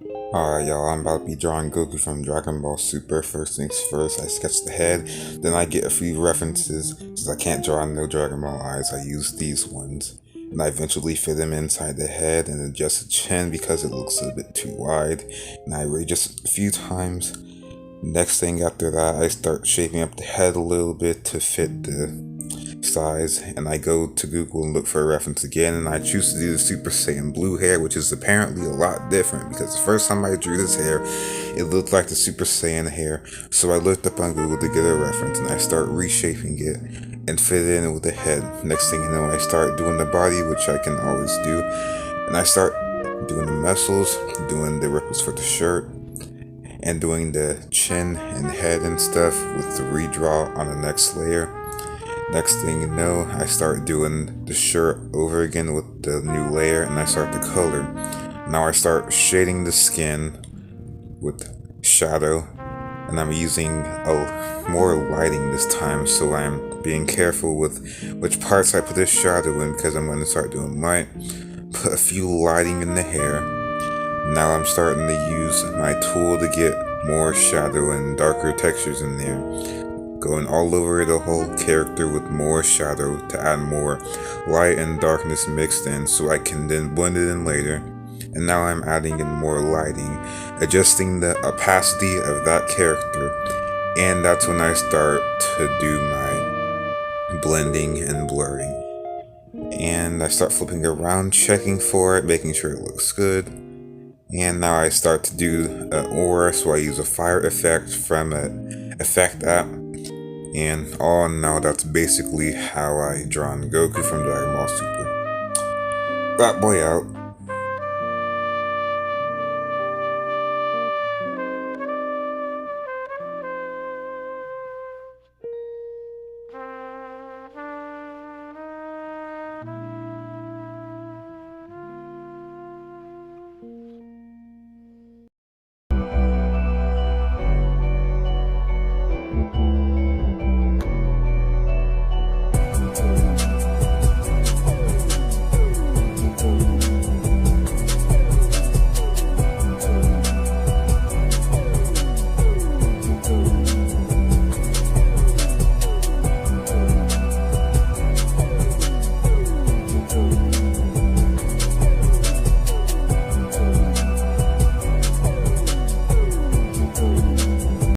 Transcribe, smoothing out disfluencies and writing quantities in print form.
Alright, y'all, I'm about to be drawing Goku from Dragon Ball Super. First things first, I sketch the head, then I get a few references. Since I can't draw no Dragon Ball eyes, I use these ones. And I eventually fit them inside the head and adjust the chin because it looks a bit too wide. And I readjust it a few times. Next thing after that, I start shaping up the head a little bit to fit the size, and I go to Google and look for a reference again, and I choose to do the Super Saiyan blue hair, which is apparently a lot different because the first time I drew this hair, it looked like the Super Saiyan hair. So I looked up on Google to get a reference, and I start reshaping it and fit it in with the head. Next thing you know, I start doing the body, which I can always do, and I start doing the muscles, doing the ripples for the shirt, and doing the chin and head and stuff with the redraw on the next layer. Next thing you know, I start doing the shirt over again with the new layer, and I start the color. Now I start shading the skin with shadow, and I'm using more lighting this time, so I'm being careful with which parts I put this shadow in because I'm going to start doing light. Put a few lighting in the hair. Now I'm starting to use my tool to get more shadow and darker textures in there. Going all over the whole character with more shadow to add more light and darkness mixed in so I can then blend it in later. And now I'm adding in more lighting, adjusting the opacity of that character, and that's when I start to do my blending and blurring. And I start flipping around, checking for it, making sure it looks good. And now I start to do an aura, so I use a fire effect from an effect app. And all in all, that's basically how I drawn Goku from Dragon Ball Super. That boy out.